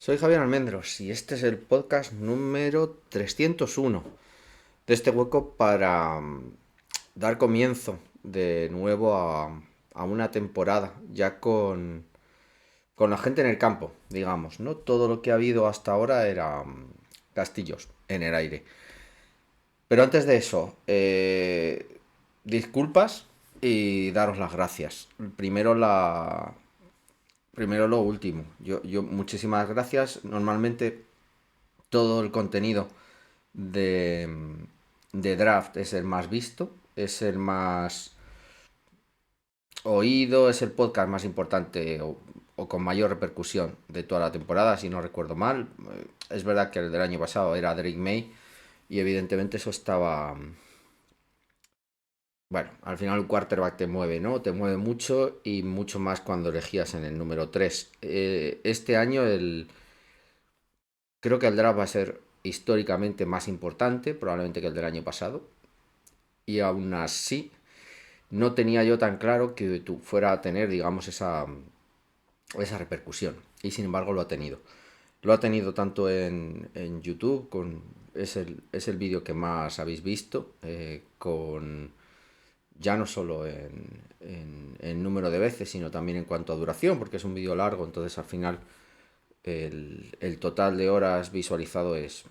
Soy Javier Almendros y este es el podcast número 301 de este hueco para dar comienzo de nuevo a una temporada ya con la gente en el campo, digamos, ¿no? Todo lo que ha habido hasta ahora era castillos en el aire. Pero antes de eso, disculpas y daros las gracias. Primero lo último. Yo muchísimas gracias. Normalmente todo el contenido de, de draft es el más visto, es el más oído, es el podcast más importante o con mayor repercusión de toda la temporada, si no recuerdo mal. Es verdad que el del año pasado era Drake May y evidentemente eso estaba... Bueno, al final un quarterback te mueve, ¿no? Te mueve mucho y mucho más cuando elegías en el número 3. Este año creo que el draft va a ser históricamente más importante, probablemente que el del año pasado. Y aún así, no tenía yo tan claro que tú fuera a tener, digamos, esa repercusión. Y sin embargo lo ha tenido. Lo ha tenido tanto en YouTube, es el vídeo que más habéis visto, con ya no solo en número de veces, sino también en cuanto a duración, porque es un vídeo largo, entonces al final el total de horas visualizado es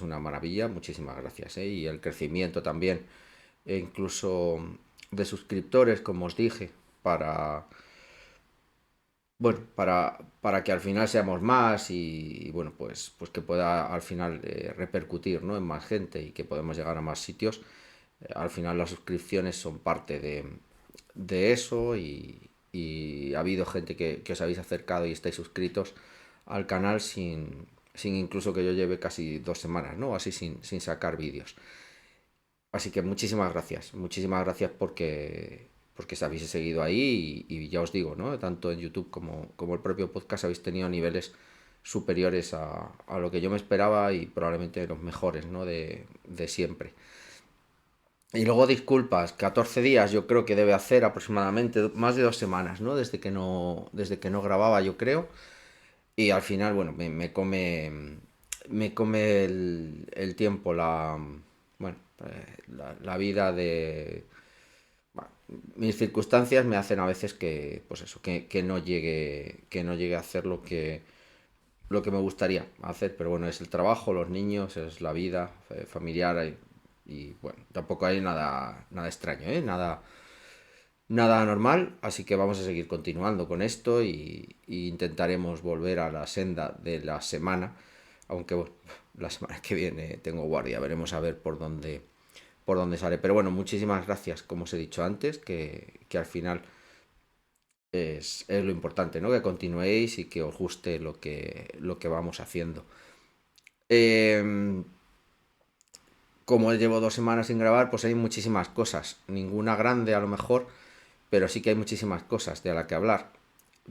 una maravilla. Muchísimas gracias, ¿eh? Y el crecimiento también, e incluso de suscriptores, como os dije, para, bueno, para que al final seamos más y, bueno, pues que pueda al final repercutir, ¿no? En más gente y que podamos llegar a más sitios. Al final las suscripciones son parte de eso y ha habido gente que os habéis acercado y estáis suscritos al canal sin incluso que yo lleve casi 2 semanas, ¿no? Así sin sacar vídeos. Así que muchísimas gracias porque se habéis seguido ahí y ya os digo, ¿no? Tanto en YouTube como el propio podcast habéis tenido niveles superiores a lo que yo me esperaba y probablemente los mejores, ¿no? De siempre. Y luego disculpas, 14 días yo creo que debe hacer aproximadamente, más de 2 semanas, ¿no? Desde que no grababa, yo creo. Y al final, bueno, me come el tiempo, bueno, la vida bueno, mis circunstancias me hacen a veces que, pues eso, que no llegue a hacer lo que me gustaría hacer, pero bueno, es el trabajo, los niños, es la vida familiar y, bueno, tampoco hay nada extraño, ¿eh? Nada anormal, así que vamos a seguir continuando con esto y intentaremos volver a la senda de la semana, aunque bueno, la semana que viene tengo guardia, veremos a ver por dónde sale. Pero bueno, muchísimas gracias, como os he dicho antes, que al final es lo importante, ¿no? Que continuéis y que os guste lo que vamos haciendo. Eh, como llevo 2 semanas sin grabar, pues hay muchísimas cosas. Ninguna grande a lo mejor, pero sí que hay muchísimas cosas de las que hablar.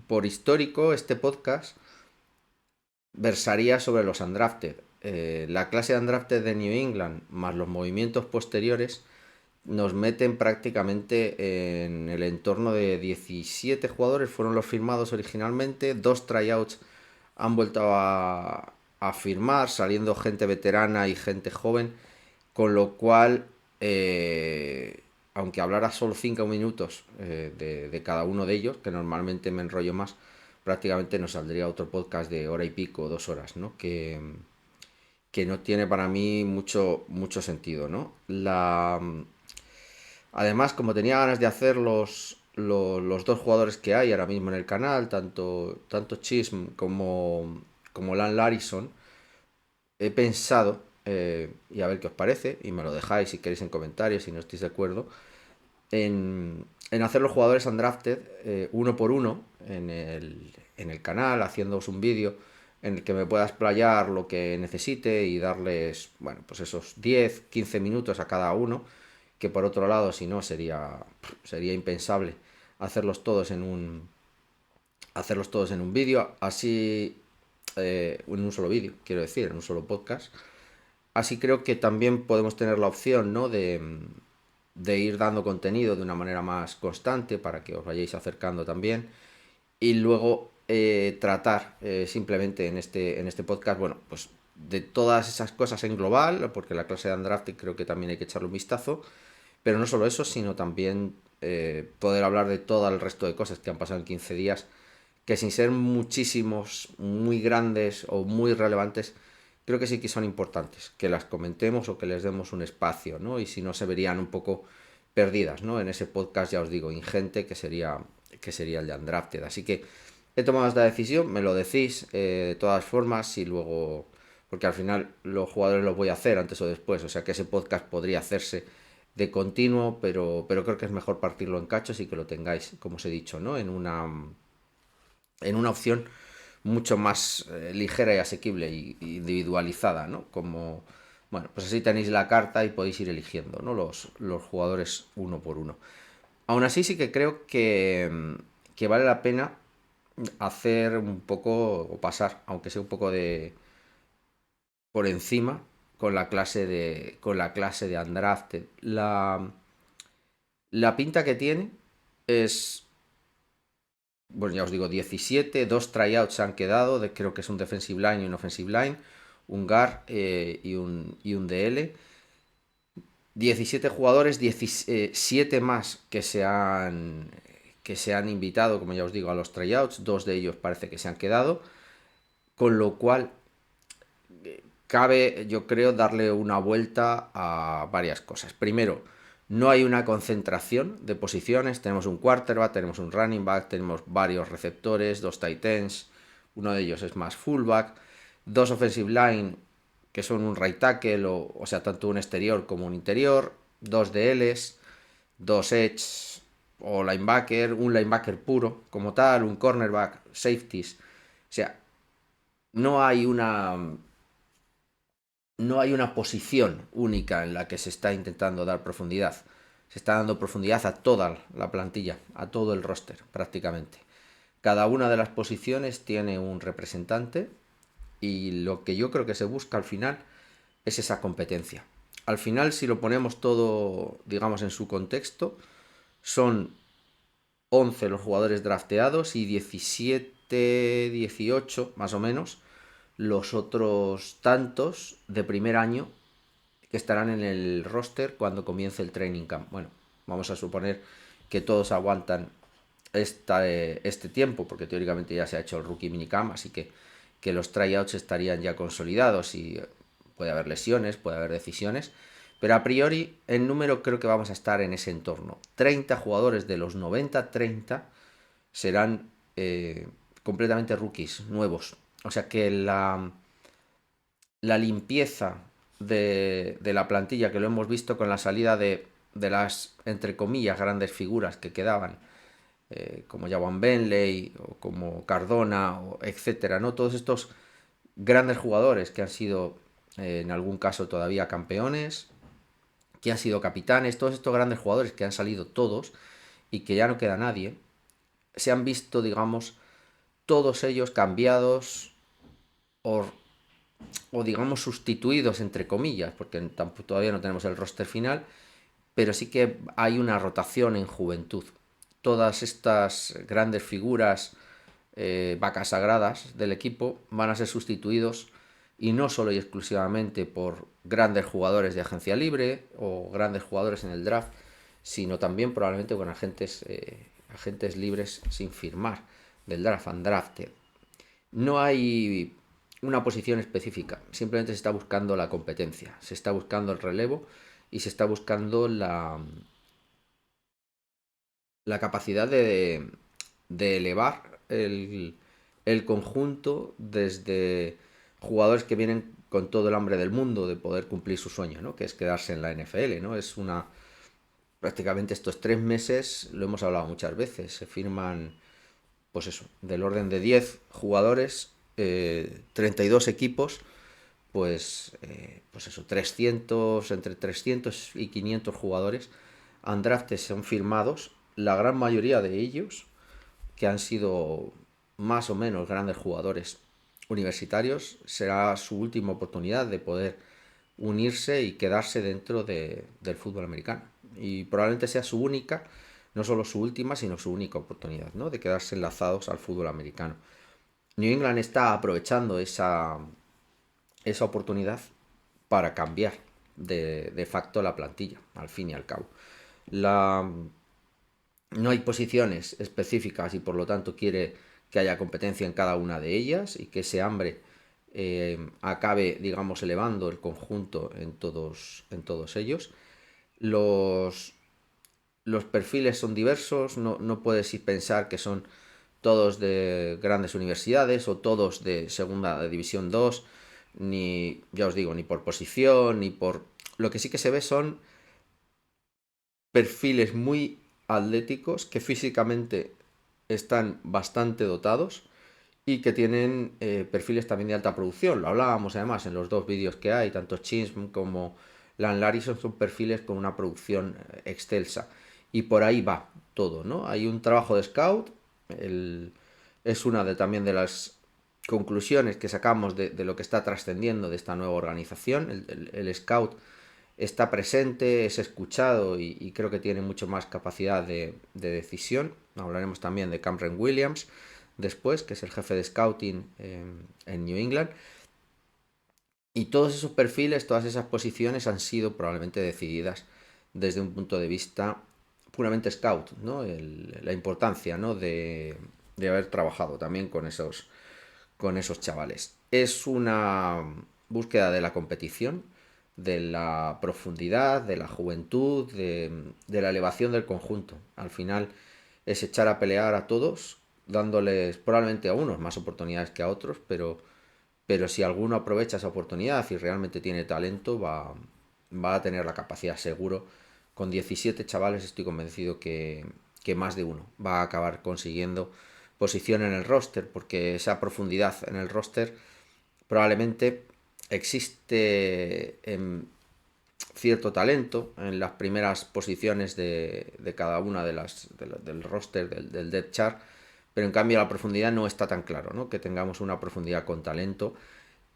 Por histórico, este podcast versaría sobre los undrafted. La clase undrafted de New England, más los movimientos posteriores, nos meten prácticamente en el entorno de 17 jugadores, fueron los firmados originalmente, 2 tryouts han vuelto a firmar, saliendo gente veterana y gente joven, con lo cual, aunque hablara solo 5 minutos de cada uno de ellos, que normalmente me enrollo más, prácticamente nos saldría otro podcast de hora y pico, 2 horas, ¿no? Que no tiene para mí mucho sentido, ¿no? Además, como tenía ganas de hacer los dos jugadores que hay ahora mismo en el canal, tanto Chism como Lan Larison, he pensado, y a ver qué os parece, y me lo dejáis si queréis en comentarios, si no estáis de acuerdo, en hacer los jugadores undrafted uno por uno en el canal, haciéndoos un vídeo en el que me pueda explayar lo que necesite y darles, bueno, pues esos 10 15 minutos a cada uno, que por otro lado, si no, sería impensable hacerlos todos en un vídeo, así, en un solo vídeo, quiero decir, en un solo podcast. Así creo que también podemos tener la opción, ¿no? de ir dando contenido de una manera más constante para que os vayáis acercando también. Y luego tratar simplemente en este podcast, bueno, pues de todas esas cosas en global, porque la clase de Undrafted creo que también hay que echarle un vistazo, pero no solo eso, sino también poder hablar de todo el resto de cosas que han pasado en 15 días, que sin ser muchísimos, muy grandes o muy relevantes, creo que sí que son importantes, que las comentemos o que les demos un espacio, ¿no? Y si no, se verían un poco perdidas, ¿no? En ese podcast, ya os digo, ingente, que sería el de Undrafted. Así que he tomado esta decisión, me lo decís de todas formas y luego, porque al final los jugadores lo voy a hacer antes o después, o sea que ese podcast podría hacerse de continuo, pero creo que es mejor partirlo en cachos y que lo tengáis, como os he dicho, ¿no? En una opción mucho más ligera y asequible y individualizada, ¿no? Como, bueno, pues así tenéis la carta y podéis ir eligiendo, ¿no? Los jugadores uno por uno. Aún así sí que creo que vale la pena hacer un poco, o pasar, aunque sea un poco de por encima, con la clase de Undrafted. La pinta que tiene es, bueno, ya os digo, 17, dos tryouts se han quedado, creo que es un defensive line y un offensive line, un guard y un DL. 17 jugadores, 17 más que se han invitado, como ya os digo, a los tryouts, dos de ellos parece que se han quedado, con lo cual cabe, yo creo, darle una vuelta a varias cosas. Primero, no hay una concentración de posiciones. Tenemos un quarterback, tenemos un running back, tenemos varios receptores, dos tight ends, uno de ellos es más fullback, dos offensive line que son un right tackle, o sea, tanto un exterior como un interior, dos DLs, dos edge o linebacker, un linebacker puro como tal, un cornerback, safeties. O sea, no hay una no hay una posición única en la que se está intentando dar profundidad. Se está dando profundidad a toda la plantilla, a todo el roster prácticamente. Cada una de las posiciones tiene un representante y lo que yo creo que se busca al final es esa competencia. Al final, si lo ponemos todo, digamos, en su contexto, son 11 los jugadores drafteados y 17, 18 más o menos los otros tantos de primer año que estarán en el roster cuando comience el training camp. Bueno, vamos a suponer que todos aguantan este tiempo, porque teóricamente ya se ha hecho el rookie minicamp, así que los tryouts estarían ya consolidados y puede haber lesiones, puede haber decisiones, pero a priori en número creo que vamos a estar en ese entorno. 30 jugadores de los 90, 30 serán completamente rookies, nuevos. O sea que la limpieza de la plantilla, que lo hemos visto con la salida de las, entre comillas, grandes figuras que quedaban, como Jawan Benley o como Cardona, etcétera, ¿no? Todos estos grandes jugadores que han sido, en algún caso, todavía campeones, que han sido capitanes, todos estos grandes jugadores que han salido todos y que ya no queda nadie, se han visto, digamos, todos ellos cambiados o digamos sustituidos entre comillas, porque todavía no tenemos el roster final, pero sí que hay una rotación en juventud. Todas estas grandes figuras, vacas sagradas del equipo, van a ser sustituidos y no solo y exclusivamente por grandes jugadores de agencia libre o grandes jugadores en el draft, sino también probablemente con agentes libres sin firmar del draft, undrafted. No hay una posición específica, simplemente se está buscando la competencia, se está buscando el relevo y se está buscando la capacidad de elevar el conjunto desde jugadores que vienen con todo el hambre del mundo de poder cumplir su sueño, ¿no? Que es quedarse en la NFL, ¿no? Es una... Prácticamente estos 3 meses, lo hemos hablado muchas veces, se firman, pues eso, del orden de 10 jugadores, 32 equipos, pues eso, 300, entre 300 y 500 jugadores undrafted son firmados, la gran mayoría de ellos que han sido más o menos grandes jugadores universitarios, será su última oportunidad de poder unirse y quedarse dentro del fútbol americano. Y probablemente sea su única, no solo su última, sino su única oportunidad, ¿no? De quedarse enlazados al fútbol americano. New England está aprovechando esa oportunidad para cambiar de facto la plantilla, al fin y al cabo. La, no hay posiciones específicas y por lo tanto quiere que haya competencia en cada una de ellas y que ese hambre acabe, digamos, elevando el conjunto en todos ellos. Los, los perfiles son diversos, no puedes pensar que son todos de grandes universidades o todos de segunda división 2 ni, ya os digo, ni por posición, ni por... Lo que sí que se ve son perfiles muy atléticos que físicamente están bastante dotados y que tienen perfiles también de alta producción. Lo hablábamos además en los dos vídeos que hay, tanto Chism como Lan Larison son perfiles con una producción excelsa. Y por ahí va todo, ¿no? Hay un trabajo de scout, es una también de las conclusiones que sacamos de lo que está trascendiendo de esta nueva organización. El scout está presente, es escuchado y creo que tiene mucho más capacidad de decisión. Hablaremos también de Cameron Williams después, que es el jefe de scouting en New England. Y todos esos perfiles, todas esas posiciones han sido probablemente decididas desde un punto de vista puramente scout, ¿no? La importancia, ¿no? de haber trabajado también con esos chavales. Es una búsqueda de la competición, de la profundidad, de la juventud, de la elevación del conjunto. Al final es echar a pelear a todos, dándoles probablemente a unos más oportunidades que a otros, pero si alguno aprovecha esa oportunidad y realmente tiene talento, va a tener la capacidad seguro. Con 17 chavales estoy convencido que más de uno va a acabar consiguiendo posición en el roster, porque esa profundidad en el roster probablemente existe cierto talento en las primeras posiciones de cada una del roster, del depth chart, pero en cambio la profundidad no está tan claro, ¿no? Que tengamos una profundidad con talento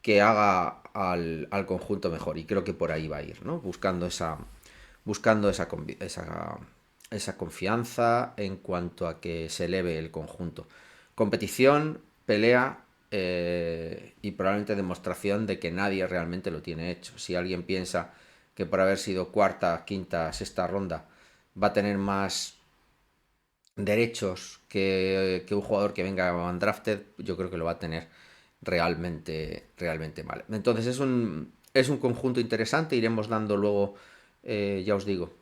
que haga al conjunto mejor, y creo que por ahí va a ir, ¿no? Buscando esa confianza en cuanto a que se eleve el conjunto. Competición, pelea y probablemente demostración de que nadie realmente lo tiene hecho. Si alguien piensa que por haber sido cuarta, quinta, sexta ronda va a tener más derechos que un jugador que venga undrafted, yo creo que lo va a tener realmente mal. Entonces es un conjunto interesante, iremos dando luego, ya os digo,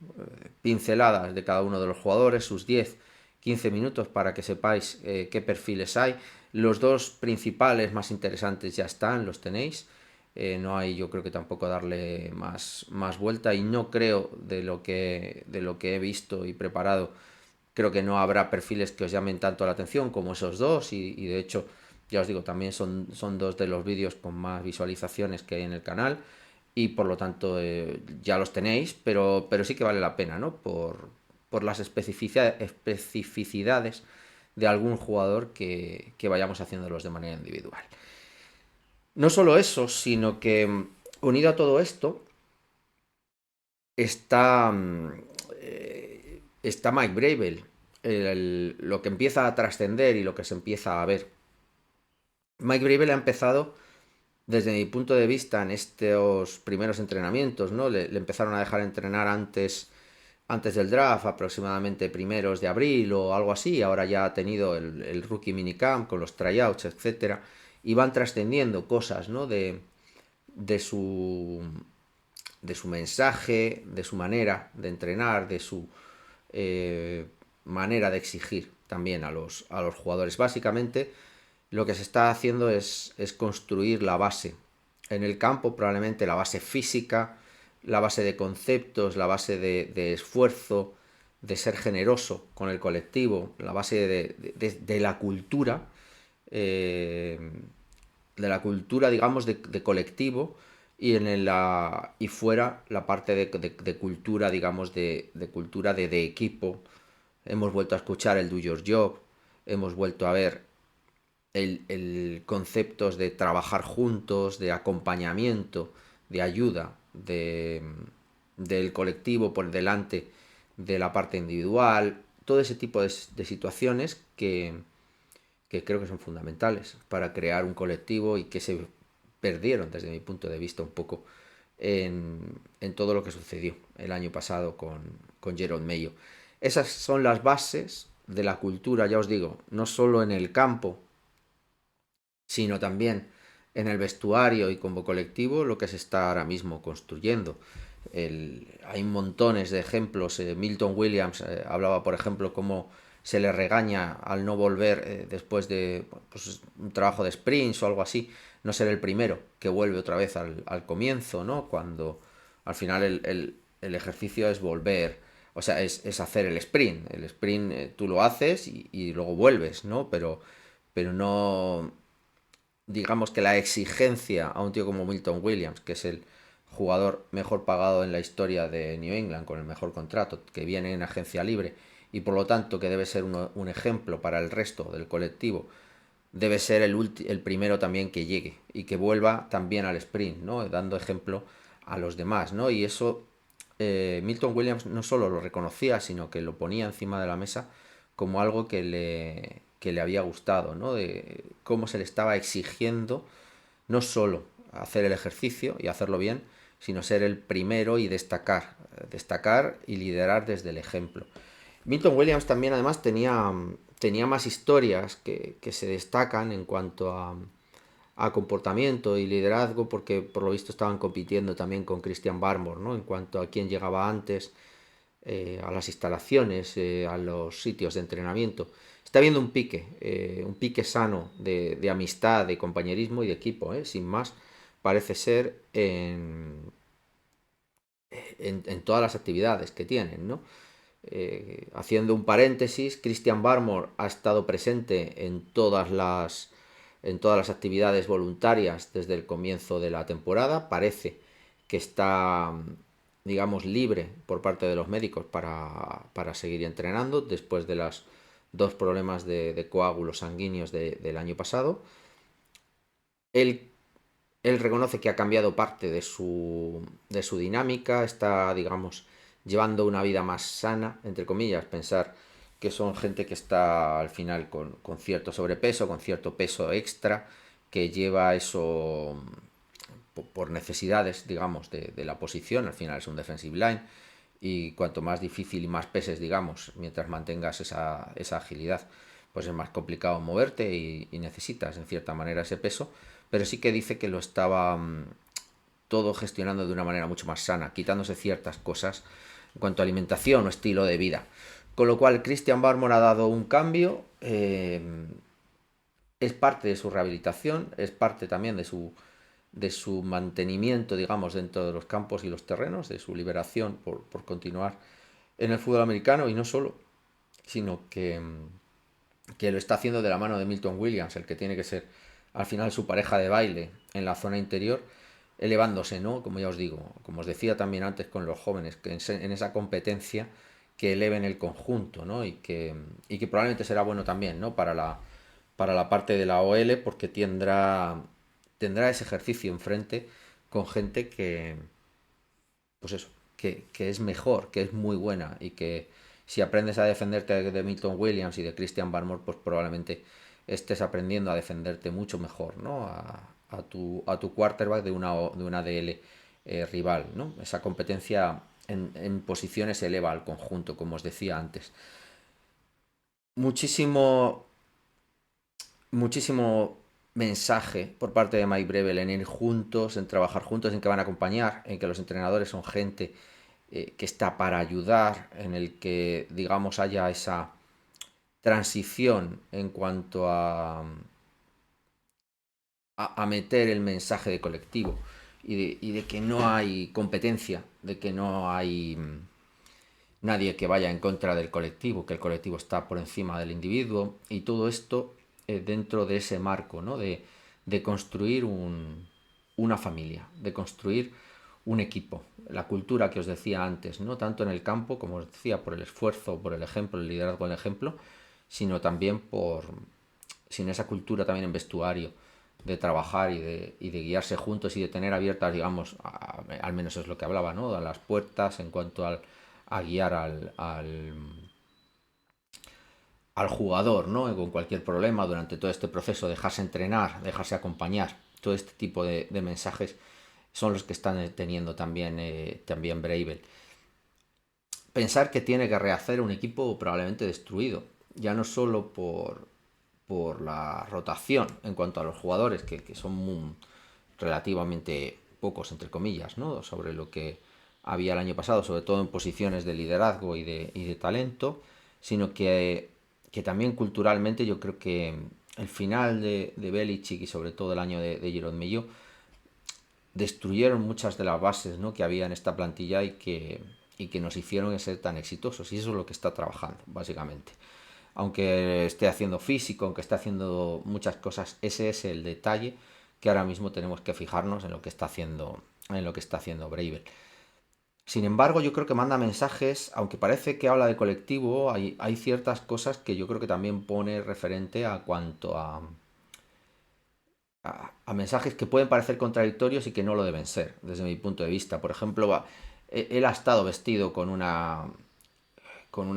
pinceladas de cada uno de los jugadores, sus 10-15 minutos para que sepáis qué perfiles hay. Los dos principales más interesantes ya están, los tenéis. No hay, yo creo que tampoco darle más vuelta, y no creo de lo que he visto y preparado. Creo que no habrá perfiles que os llamen tanto la atención como esos dos, y de hecho, ya os digo, también son dos de los vídeos con más visualizaciones que hay en el canal, y por lo tanto ya los tenéis, pero sí que vale la pena, ¿no? Por las especificidades de algún jugador que vayamos haciéndolos de manera individual. No solo eso, sino que unido a todo esto está, está Mike Bravel, lo que empieza a trascender y lo que se empieza a ver. Mike Bravel ha empezado, desde mi punto de vista, en estos primeros entrenamientos, ¿no? Le empezaron a dejar entrenar antes del draft, aproximadamente primeros de abril o algo así. Ahora ya ha tenido el rookie minicamp con los tryouts, etcétera, y van trascendiendo cosas, ¿no? De su de su mensaje, de su manera de entrenar, de su manera de exigir también a los jugadores. Básicamente, lo que se está haciendo es construir la base en el campo, probablemente la base física, la base de conceptos, la base de esfuerzo, de ser generoso con el colectivo, la base de la cultura, digamos, de colectivo, y y fuera la parte de cultura, digamos, de cultura de equipo. Hemos vuelto a escuchar el Do Your Job, hemos vuelto a ver conceptos de trabajar juntos, de acompañamiento, de ayuda, del colectivo por delante de la parte individual, todo ese tipo de situaciones que creo que son fundamentales para crear un colectivo y que se perdieron desde mi punto de vista un poco en todo lo que sucedió el año pasado con Jerome Mayo. Esas son las bases de la cultura, ya os digo, no solo en el campo, sino también en el vestuario y como colectivo, lo que se está ahora mismo construyendo. Hay montones de ejemplos. Milton Williams hablaba, por ejemplo, cómo se le regaña al no volver después de pues, un trabajo de sprints o algo así, no ser el primero que vuelve otra vez al comienzo, ¿no? Cuando al final el ejercicio es volver, o sea, es hacer el sprint. El sprint tú lo haces y luego vuelves, ¿no? Pero no, digamos que la exigencia a un tío como Milton Williams, que es el jugador mejor pagado en la historia de New England, con el mejor contrato, que viene en agencia libre y por lo tanto que debe ser un ejemplo para el resto del colectivo, debe ser el primero también que llegue y que vuelva también al sprint, ¿no? Dando ejemplo a los demás, ¿no? Y eso Milton Williams no solo lo reconocía, sino que lo ponía encima de la mesa como algo que le había gustado, ¿no? De cómo se le estaba exigiendo no solo hacer el ejercicio y hacerlo bien, sino ser el primero y destacar y liderar desde el ejemplo. Milton Williams también además tenía más historias que se destacan en cuanto a comportamiento y liderazgo, porque por lo visto estaban compitiendo también con Christian Barmore, ¿no? En cuanto a quién llegaba antes, a las instalaciones, a los sitios de entrenamiento. Está habiendo un pique sano de amistad, de compañerismo y de equipo, sin más, parece ser en todas las actividades que tienen, ¿no? Haciendo un paréntesis, Christian Barmore ha estado presente en todas las actividades voluntarias desde el comienzo de la temporada. Parece que está, digamos, libre por parte de los médicos para seguir entrenando después de los dos problemas de coágulos sanguíneos del año pasado. Él, él reconoce que ha cambiado parte de su dinámica, está, digamos, llevando una vida más sana, entre comillas, pensar que son gente que está al final con cierto sobrepeso, con cierto peso extra, que lleva eso por necesidades, digamos, de la posición, al final es un defensive line, y cuanto más difícil y más peses, digamos, mientras mantengas esa agilidad, pues es más complicado moverte y necesitas en cierta manera ese peso, pero sí que dice que lo estaba todo gestionando de una manera mucho más sana, quitándose ciertas cosas en cuanto a alimentación o estilo de vida. Con lo cual, Christian Barmore ha dado un cambio, es parte de su rehabilitación, es parte también de su mantenimiento, digamos, dentro de los campos y los terrenos, de su liberación por continuar en el fútbol americano y no solo, sino que lo está haciendo de la mano de Milton Williams, el que tiene que ser al final su pareja de baile en la zona interior, elevándose, ¿no? Como ya os digo, como os decía también antes con los jóvenes, que en esa competencia que eleven el conjunto, ¿no? Y que probablemente será bueno también, ¿no? Para la parte de la OL, porque tendrá ese ejercicio enfrente con gente pues eso, que es mejor, que es muy buena y que si aprendes a defenderte de Milton Williams y de Christian Barmore, pues probablemente estés aprendiendo a defenderte mucho mejor, ¿no? A tu quarterback de una DL rival, ¿no? Esa competencia en posiciones eleva al conjunto, como os decía antes. Muchísimo, muchísimo mensaje por parte de Mike Breville en ir juntos, en trabajar juntos, en que van a acompañar, en que los entrenadores son gente que está para ayudar, en el que, digamos, haya esa transición en cuanto a meter el mensaje de colectivo y de que no hay competencia, de que no hay nadie que vaya en contra del colectivo, que el colectivo está por encima del individuo y todo esto dentro de ese marco, ¿no? De construir una familia, de construir un equipo, la cultura que os decía antes, no tanto en el campo, como os decía, por el esfuerzo, por el ejemplo, el liderazgo en el ejemplo, sino también sin esa cultura también en vestuario, de trabajar y de guiarse juntos y de tener abiertas, digamos, al menos es lo que hablaba, ¿no? A las puertas en cuanto a guiar al jugador, ¿no? Con cualquier problema durante todo este proceso, dejarse entrenar, dejarse acompañar, todo este tipo de mensajes son los que están teniendo también, también Bravel. Pensar que tiene que rehacer un equipo probablemente destruido, ya no solo por la rotación en cuanto a los jugadores, que son relativamente pocos, entre comillas, ¿no? Sobre lo que había el año pasado, sobre todo en posiciones de liderazgo y de talento, sino que también culturalmente yo creo que el final de Belichick y sobre todo el año de Jerome Mello destruyeron muchas de las bases, ¿no? Que había en esta plantilla y que nos hicieron ser tan exitosos. Y eso es lo que está trabajando, básicamente. Aunque esté haciendo físico, aunque esté haciendo muchas cosas, ese es el detalle que ahora mismo tenemos que fijarnos en lo que está haciendo Bravel. Sin embargo, yo creo que manda mensajes, aunque parece que habla de colectivo, hay ciertas cosas que yo creo que también pone referente a cuanto a mensajes que pueden parecer contradictorios y que no lo deben ser, desde mi punto de vista. Por ejemplo, él ha estado vestido con una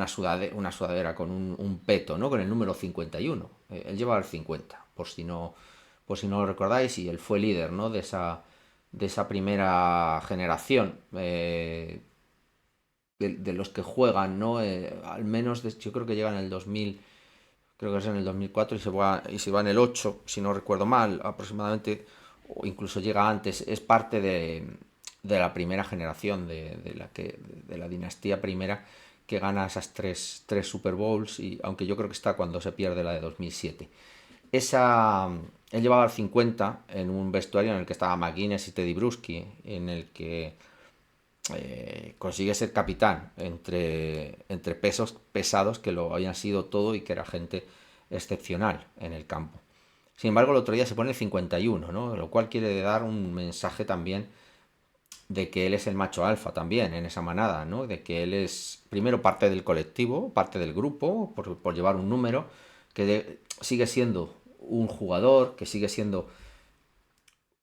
sudadera, con un peto, ¿no? Con el número 51. Él lleva el 50, por si no lo recordáis, y él fue líder, ¿no? De esa primera generación de los que juegan, ¿no? Al menos yo creo que llega en el 2000, creo que es en el 2004 y se va en el 8, si no recuerdo mal, aproximadamente, o incluso llega antes. Es parte de la primera generación de la dinastía primera que gana esas tres Super Bowls, y aunque yo creo que está cuando se pierde la de 2007. Esa, él llevaba el 50 en un vestuario en el que estaba McGuinness y Teddy Bruschi, en el que consigue ser capitán entre pesos pesados que lo habían sido todo y que era gente excepcional en el campo. Sin embargo, el otro día se pone el 51, ¿no? Lo cual quiere dar un mensaje también de que él es el macho alfa también en esa manada, ¿no? De que él es primero parte del colectivo, parte del grupo, por llevar un número, que sigue siendo un jugador, que sigue siendo,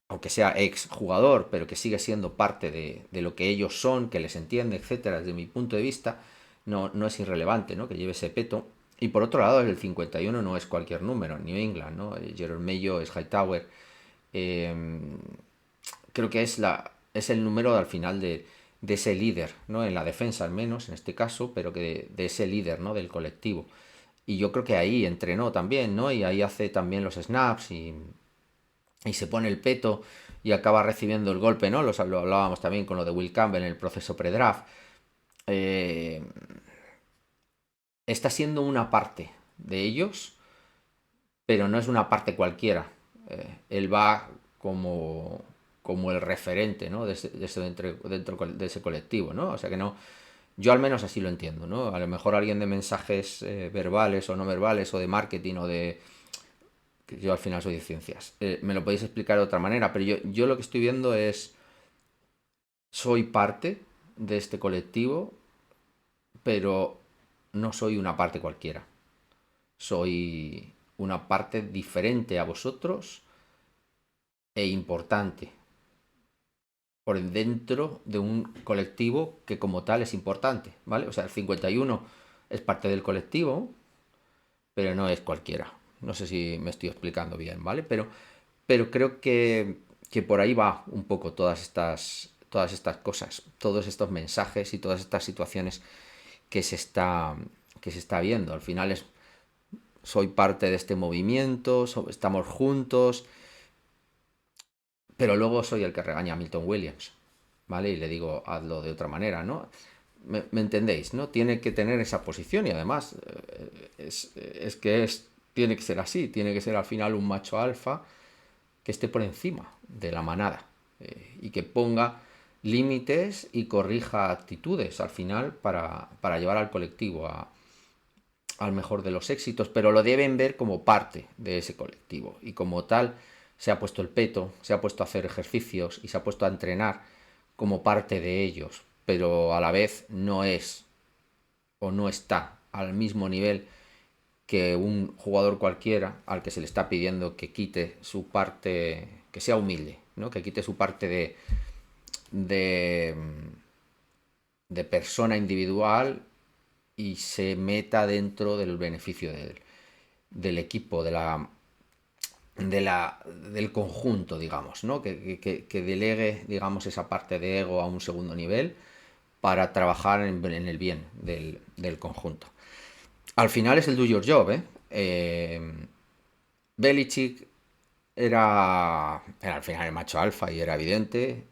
aunque sea ex jugador, pero que sigue siendo parte de lo que ellos son, que les entiende, etcétera. Desde mi punto de vista, no es irrelevante, ¿no? Que lleve ese peto. Y por otro lado, el 51 no es cualquier número en New England, ¿no? Jerome Mayo es Hightower. Eh, Creo que es el número al final de ese líder, ¿no? En la defensa al menos, en este caso, pero que de ese líder, ¿no? Del colectivo. Y yo creo que ahí entrenó también, ¿no? Y ahí hace también los snaps y se pone el peto y acaba recibiendo el golpe, ¿no? Lo hablábamos también con lo de Will Campbell en el proceso pre-draft. Eh, Está siendo una parte de ellos, pero no es una parte cualquiera. Él va como el referente, ¿no? Dentro de ese colectivo, ¿no? O sea que no, yo al menos así lo entiendo, ¿no? A lo mejor alguien de mensajes verbales o no verbales o de marketing o de, que yo al final soy de ciencias, me lo podéis explicar de otra manera, pero yo lo que estoy viendo es, soy parte de este colectivo, pero no soy una parte cualquiera. Soy una parte diferente a vosotros e importante por dentro de un colectivo que como tal es importante, ¿vale? O sea, el 51 es parte del colectivo, pero no es cualquiera. No sé si me estoy explicando bien, ¿vale? Pero creo que por ahí va un poco todas estas cosas, todos estos mensajes y todas estas situaciones que se está, que se está viendo. Al final soy parte de este movimiento, estamos juntos, pero luego soy el que regaña a Milton Williams, ¿vale? Y le digo, hazlo de otra manera, ¿no? ¿Me entendéis? ¿No? Tiene que tener esa posición y además tiene que ser así, tiene que ser al final un macho alfa que esté por encima de la manada y que ponga límites y corrija actitudes al final para llevar al colectivo al mejor de los éxitos, pero lo deben ver como parte de ese colectivo y como tal se ha puesto el peto, se ha puesto a hacer ejercicios y se ha puesto a entrenar como parte de ellos, pero a la vez no es o no está al mismo nivel que un jugador cualquiera al que se le está pidiendo que quite su parte, que sea humilde, ¿no? Que quite su parte de, de persona individual y se meta dentro del beneficio del equipo, del conjunto, digamos, ¿no? Que delegue, digamos, esa parte de ego a un segundo nivel para trabajar en el bien del conjunto. Al final es el do your job, ¿eh? Belichick era al final el macho alfa y era evidente,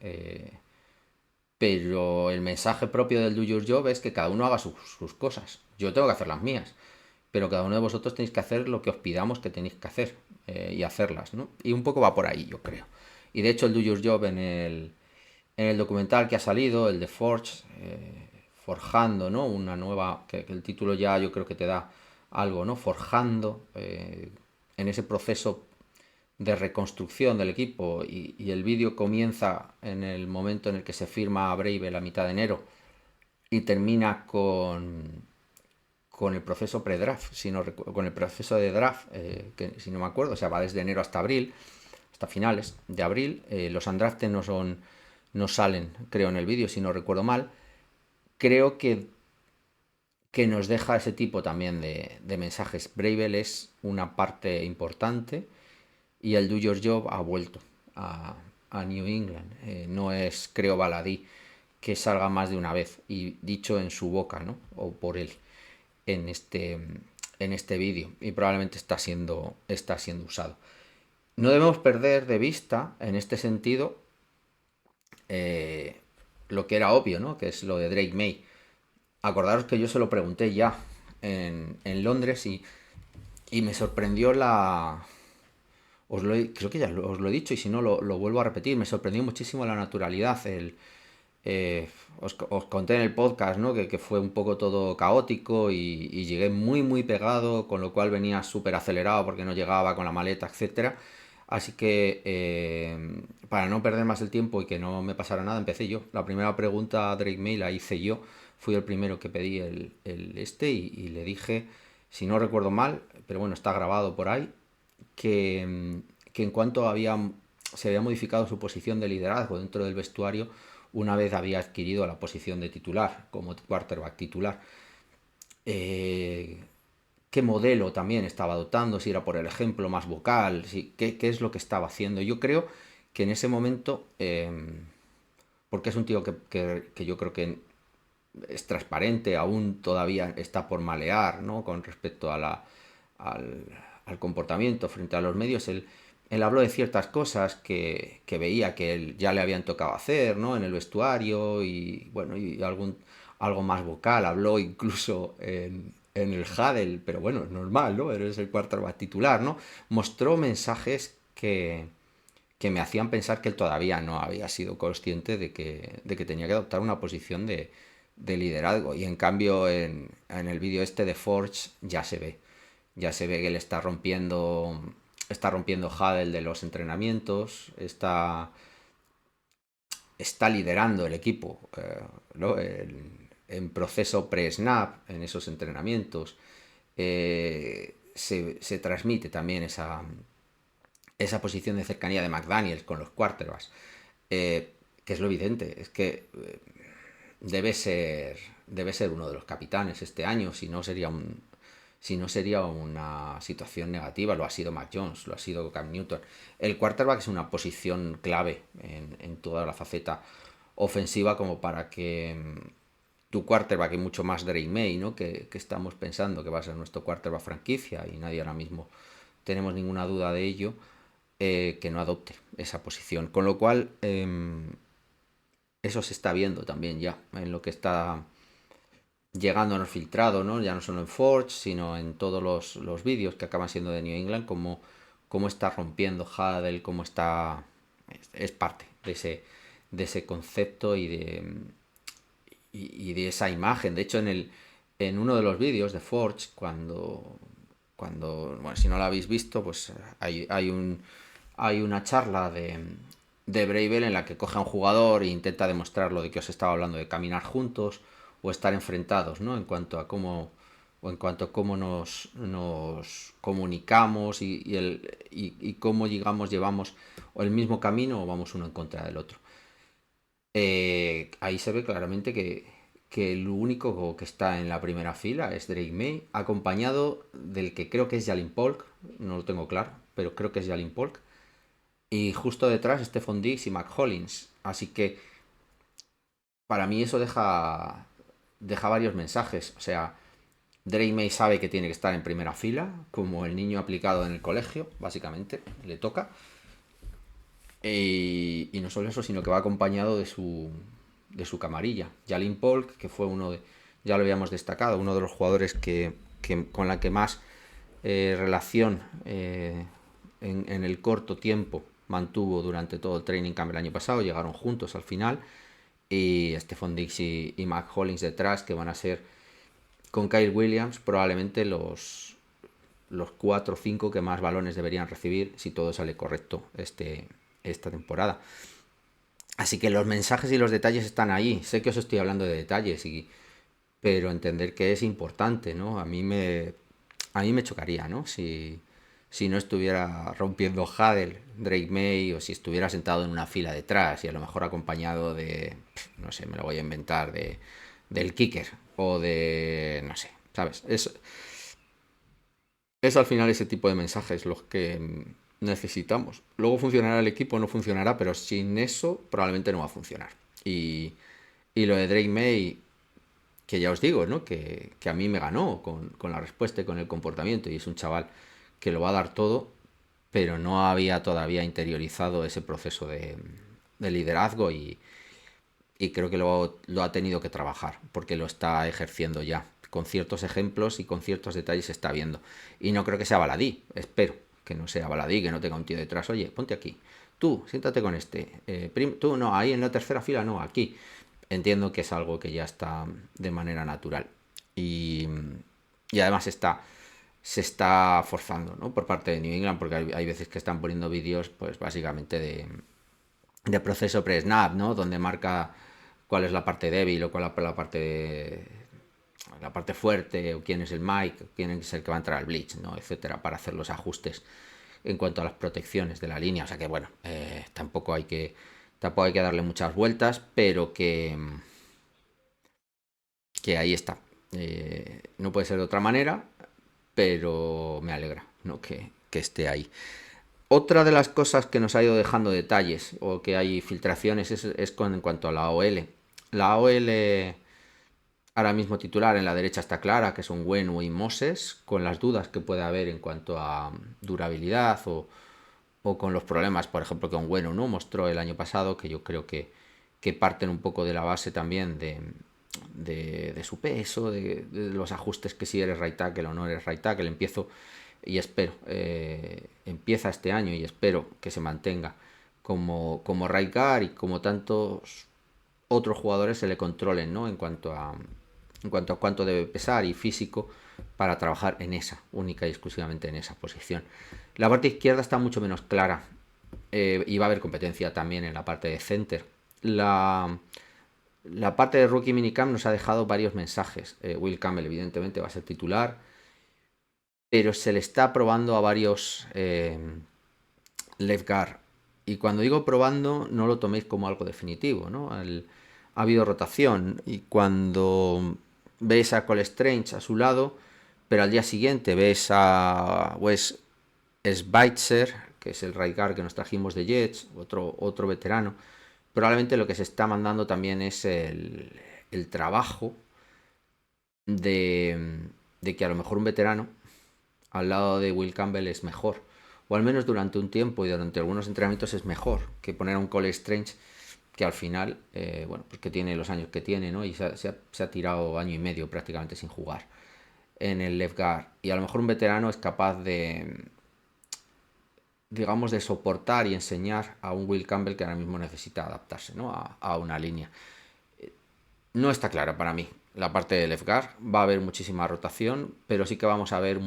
pero el mensaje propio del do your job es que cada uno haga sus cosas. Yo tengo que hacer las mías, pero cada uno de vosotros tenéis que hacer lo que os pidamos que tenéis que hacer, y hacerlas, ¿no? Y un poco va por ahí, yo creo. Y de hecho el do your job en el documental que ha salido, el de Forge, Forjando, ¿no? Una nueva, que el título ya yo creo que te da algo, ¿no? Forjando, en ese proceso de reconstrucción del equipo, y el vídeo comienza en el momento en el que se firma a Brave la mitad de enero y termina con el proceso pre-draft, con el proceso de draft, que si no me acuerdo, o sea, va desde enero hasta abril, hasta finales de abril. Los undrafted no salen, creo, en el vídeo, si no recuerdo mal. Creo que nos deja ese tipo también de mensajes. Bravel es una parte importante y el Do Your Job ha vuelto a New England. No es, creo, baladí que salga más de una vez y dicho en su boca, ¿no? O por él en este vídeo, y probablemente está siendo usado. No debemos perder de vista en este sentido, lo que era obvio, ¿no? Que es lo de Drake May. Acordaros que yo se lo pregunté ya en Londres, y me sorprendió creo que ya os lo he dicho, y si no lo vuelvo a repetir. Me sorprendió muchísimo la naturalidad. Os conté en el podcast, ¿no? Que fue un poco todo caótico, y llegué muy muy pegado, con lo cual venía súper acelerado porque no llegaba con la maleta, etcétera. Así que, para no perder más el tiempo y que no me pasara nada, empecé yo. La primera pregunta a Drake May la hice yo. Fui el primero que pedí y le dije, si no recuerdo mal, pero bueno, está grabado por ahí, que en cuanto se había modificado su posición de liderazgo dentro del vestuario una vez había adquirido la posición de titular, como quarterback titular. ¿Qué modelo también estaba adoptando? Si era por el ejemplo más vocal, qué es lo que estaba haciendo. Yo creo que en ese momento, porque es un tío que yo creo que es transparente, aún todavía está por malear, ¿no? Con respecto al comportamiento frente a los medios. Él habló de ciertas cosas que veía que él ya le habían tocado hacer, ¿no? En el vestuario, y bueno, y algo más vocal. Habló incluso en el huddle, pero bueno, es normal, ¿no? Eres el quarterback titular, ¿no? Mostró mensajes que me hacían pensar que él todavía no había sido consciente de que tenía que adoptar una posición de liderazgo. Y en cambio, en el vídeo este de Forge ya se ve que él está rompiendo huddle de los entrenamientos, está liderando el equipo, ¿no? En proceso pre-snap, en esos entrenamientos. Se transmite también esa posición de cercanía de McDaniels con los quarterbacks, que es lo evidente, es que debe ser uno de los capitanes este año, si no sería una situación negativa. Lo ha sido Mac Jones, lo ha sido Cam Newton. El quarterback es una posición clave en toda la faceta ofensiva, como para que tu quarterback, y mucho más Drake May, ¿no? Que estamos pensando que va a ser nuestro quarterback franquicia, y nadie ahora mismo tenemos ninguna duda de ello, que no adopte esa posición. Con lo cual, eso se está viendo también ya en lo que está llegándonos filtrado, ¿no? Ya no solo en Forge, sino en todos los vídeos que acaban siendo de New England, cómo está rompiendo Huddle, cómo está. Es parte de ese concepto y de esa imagen. De hecho, en uno de los vídeos de Forge, bueno, si no lo habéis visto, pues hay una charla de Bravel en la que coge a un jugador e intenta demostrar lo de que os estaba hablando, de caminar juntos o estar enfrentados, ¿no? En cuanto a cómo nos comunicamos, y cómo llevamos o el mismo camino o vamos uno en contra del otro. Ahí se ve claramente que el único que está en la primera fila es Drake May, acompañado del que creo que es Jalin Polk, no lo tengo claro, pero creo que es Jalin Polk, y justo detrás Stephon Diggs y Mac Hollins. Así que para mí eso deja varios mensajes. O sea, Drake May sabe que tiene que estar en primera fila, como el niño aplicado en el colegio, básicamente, le toca. Y no solo eso, sino que va acompañado de su camarilla. Jalin Polk, que fue ya lo habíamos destacado, uno de los jugadores con la que más relación en el corto tiempo mantuvo durante todo el training camp el año pasado, llegaron juntos al final, y Stephon Diggs y Mac Hollins detrás, que van a ser con Kyle Williams probablemente los 4 o 5 que más balones deberían recibir si todo sale correcto esta temporada. Así que los mensajes y los detalles están ahí. Sé que os estoy hablando de detalles, pero entender que es importante, ¿no? A mí me chocaría, ¿no? Si no estuviera rompiendo Huddle, Drake May, o si estuviera sentado en una fila detrás y a lo mejor acompañado no sé, me lo voy a inventar, del kicker o no sé, ¿sabes? Es al final ese tipo de mensajes los que necesitamos. Luego funcionará el equipo, no funcionará, pero sin eso probablemente no va a funcionar. Y lo de Drake May, que ya os digo, ¿no? Que a mí me ganó con la respuesta y con el comportamiento, y es un chaval que lo va a dar todo, pero no había todavía interiorizado ese proceso de liderazgo, y creo que lo ha tenido que trabajar, porque lo está ejerciendo ya. Con ciertos ejemplos y con ciertos detalles se está viendo. Y no creo que sea baladí, espero que no sea baladí, que no tenga un tío detrás. Oye, ponte aquí. Tú, siéntate con este. Tú, no, ahí en la tercera fila, no, aquí. Entiendo que es algo que ya está de manera natural. Y además se está forzando, ¿no? Por parte de New England, porque hay veces que están poniendo vídeos, pues básicamente de proceso pre-snap, ¿no? Donde marca cuál es la parte débil o cuál es la parte fuerte, o quién es el Mike, quién es el que va a entrar al blitz, ¿no? Etcétera, para hacer los ajustes en cuanto a las protecciones de la línea. O sea que bueno, tampoco hay que darle muchas vueltas, pero que ahí está. No puede ser de otra manera, pero me alegra, ¿no? que esté ahí. Otra de las cosas que nos ha ido dejando detalles o que hay filtraciones en cuanto a la OL. La OL ahora mismo titular en la derecha está clara, que son Wenu y Moses, con las dudas que puede haber en cuanto a durabilidad o con los problemas, por ejemplo, que Wenu no mostró el año pasado, que yo creo que parten un poco de la base también de su peso, de los ajustes, que si eres right tackle o no eres right tackle. Empieza este año y espero que se mantenga como right guard, y como tantos otros jugadores se le controlen, ¿no? En cuanto a cuánto debe pesar y físico, para trabajar única y exclusivamente en esa posición. La parte izquierda está mucho menos clara, y va a haber competencia también en la parte de center. La parte de Rookie Minicamp nos ha dejado varios mensajes. Will Campbell evidentemente va a ser titular, pero se le está probando a varios left guard. Y cuando digo probando, no lo toméis como algo definitivo, ¿no? Ha habido rotación, y cuando ves a Cole Strange a su lado, pero al día siguiente ves a Wes Schweitzer, que es el right guard que nos trajimos de Jets, otro veterano, probablemente lo que se está mandando también es el trabajo de que a lo mejor un veterano al lado de Will Campbell es mejor, o al menos durante un tiempo y durante algunos entrenamientos es mejor que poner a un Cole Strange, que al final, bueno, pues que tiene los años que tiene, ¿no? Y se ha tirado año y medio prácticamente sin jugar en el left guard. Y a lo mejor un veterano es capaz digamos, de soportar y enseñar a un Will Campbell que ahora mismo necesita adaptarse, ¿no? a una línea. No está clara para mí la parte del left guard. Va a haber muchísima rotación, pero sí que vamos a ver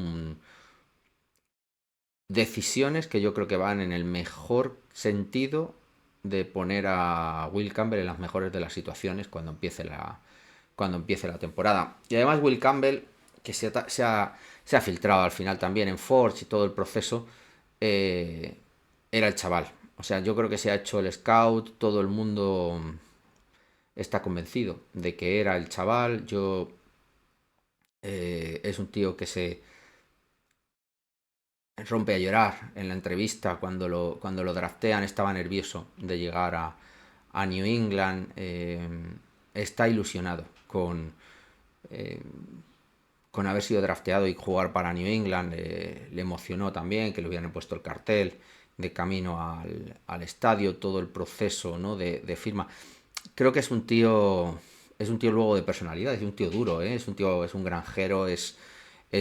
decisiones que yo creo que van en el mejor sentido de poner a Will Campbell en las mejores de las situaciones cuando empiece la temporada. Y además Will Campbell, que se ha filtrado al final también en Forge y todo el proceso, era el chaval. O sea, yo creo que se ha hecho el scout, todo el mundo está convencido de que era el chaval. Es un tío que se rompe a llorar en la entrevista cuando lo draftean, estaba nervioso de llegar a New England, está ilusionado eh, con haber sido drafteado y jugar para New England. Le emocionó también que le hubieran puesto el cartel de camino al estadio, todo el proceso, ¿no?, de firma. Creo que es un tío luego de personalidad, es un tío duro, ¿eh? Es un granjero, es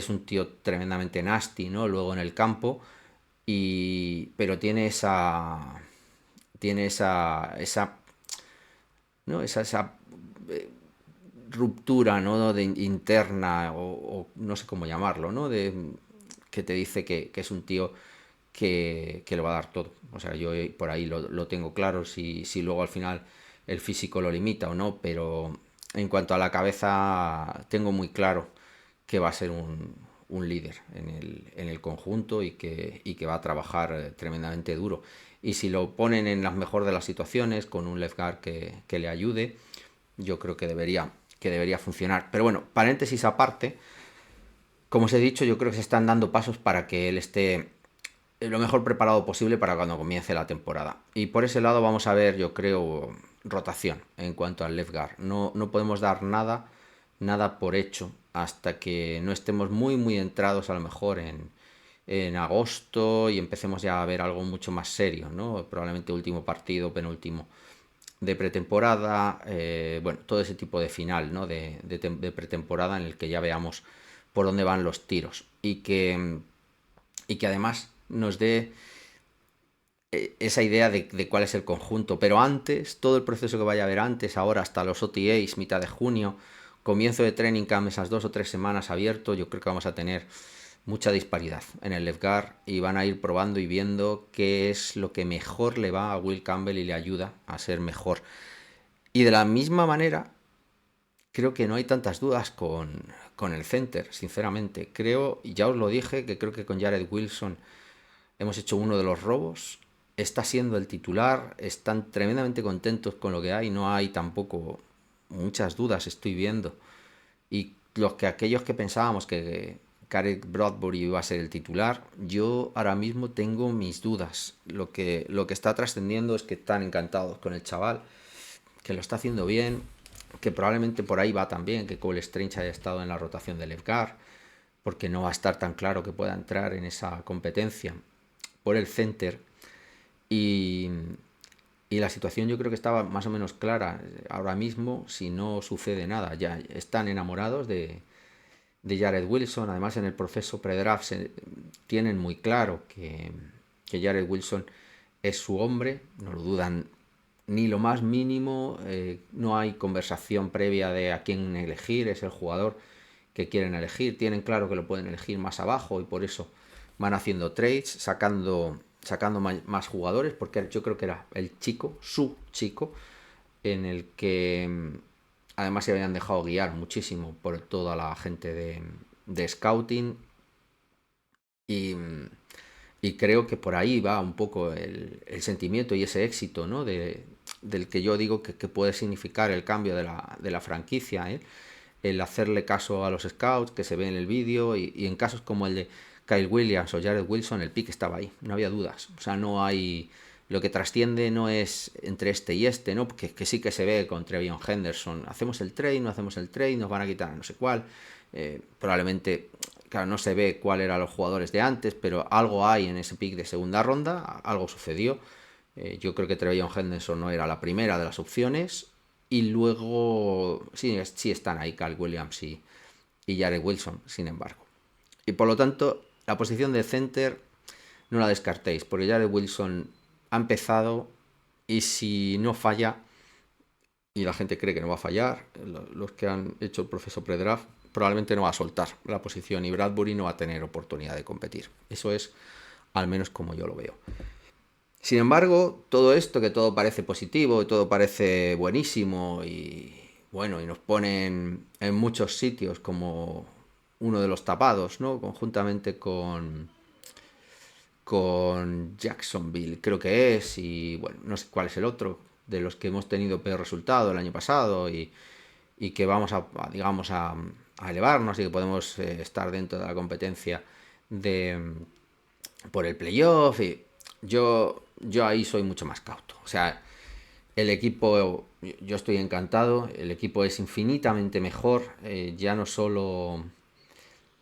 un tío tremendamente nasty, ¿no?, luego en el campo, pero tiene esa, ¿no?, esa ruptura, ¿no?, interna, o no sé cómo llamarlo, ¿no?, que te dice que es un tío que lo va a dar todo. O sea, yo por ahí lo tengo claro, si luego al final el físico lo limita o no, pero en cuanto a la cabeza tengo muy claro que va a ser un líder en el conjunto, y que va a trabajar tremendamente duro. Y si lo ponen en la mejor de las situaciones, con un left guard que le ayude, yo creo que debería funcionar. Pero bueno, paréntesis aparte, como os he dicho, yo creo que se están dando pasos para que él esté lo mejor preparado posible para cuando comience la temporada. Y por ese lado vamos a ver, yo creo, rotación en cuanto al left guard. No podemos dar nada por hecho hasta que no estemos muy, muy entrados, a lo mejor en agosto, y empecemos ya a ver algo mucho más serio, ¿no? Probablemente último partido, penúltimo de pretemporada, bueno, todo ese tipo de final, ¿no?, de pretemporada, en el que ya veamos por dónde van los tiros, y que además nos dé esa idea de cuál es el conjunto. Pero antes, todo el proceso que vaya a haber antes, ahora hasta los OTAs, mitad de junio, comienzo de training camp, esas 2 o 3 semanas abierto, yo creo que vamos a tener mucha disparidad en el left guard, y van a ir probando y viendo qué es lo que mejor le va a Will Campbell y le ayuda a ser mejor. Y de la misma manera, creo que no hay tantas dudas con el center, sinceramente. Creo, y ya os lo dije, que creo que con Jared Wilson hemos hecho uno de los robos. Está siendo el titular, están tremendamente contentos con lo que hay, no hay tampoco muchas dudas, estoy viendo. Y aquellos que pensábamos que Garrett Bradbury iba a ser el titular, yo ahora mismo tengo mis dudas. Lo que está trascendiendo es que están encantados con el chaval, que lo está haciendo bien, que probablemente por ahí va también que Cole Strange haya estado en la rotación del left guard, porque no va a estar tan claro que pueda entrar en esa competencia por el center. Y, y la situación yo creo que estaba más o menos clara. Ahora mismo, si no sucede nada, ya están enamorados de Jared Wilson. Además, en el proceso pre-draft tienen muy claro que Jared Wilson es su hombre, no lo dudan ni lo más mínimo. No hay conversación previa de a quién elegir, es el jugador que quieren elegir. Tienen claro que lo pueden elegir más abajo, y por eso van haciendo trades, sacando más jugadores, porque yo creo que era su chico, en el que además se habían dejado guiar muchísimo por toda la gente de scouting, y creo que por ahí va un poco el sentimiento y ese éxito, ¿no?, del que yo digo que puede significar el cambio de la franquicia, ¿eh? El hacerle caso a los scouts que se ve en el vídeo, y en casos como el de Kyle Williams o Jared Wilson, el pick estaba ahí, no había dudas. O sea, no hay... Lo que trasciende no es entre este y este, ¿no? Porque que sí que se ve con Trevion Henderson. Hacemos el trade, no hacemos el trade, nos van a quitar a no sé cuál. Probablemente, claro, no se ve cuál eran los jugadores de antes, pero algo hay en ese pick de segunda ronda, algo sucedió. Yo creo que Trevion Henderson no era la primera de las opciones. Y luego sí están ahí Kyle Williams y Jared Wilson, sin embargo. Y por lo tanto, la posición de center no la descartéis, porque Jared Wilson ha empezado, y si no falla, y la gente cree que no va a fallar, los que han hecho el proceso pre-draft, probablemente no va a soltar la posición, y Bradbury no va a tener oportunidad de competir. Eso es al menos como yo lo veo. Sin embargo, todo esto, que todo parece positivo y todo parece buenísimo, y bueno, y nos ponen en muchos sitios como uno de los tapados, ¿no? Conjuntamente con Jacksonville, creo que es, y bueno, no sé cuál es el otro, de los que hemos tenido peor resultado el año pasado y que vamos digamos, a elevarnos y que podemos estar dentro de la competencia de por el playoff. Y yo ahí soy mucho más cauto. O sea, el equipo, yo estoy encantado, el equipo es infinitamente mejor, ya no solo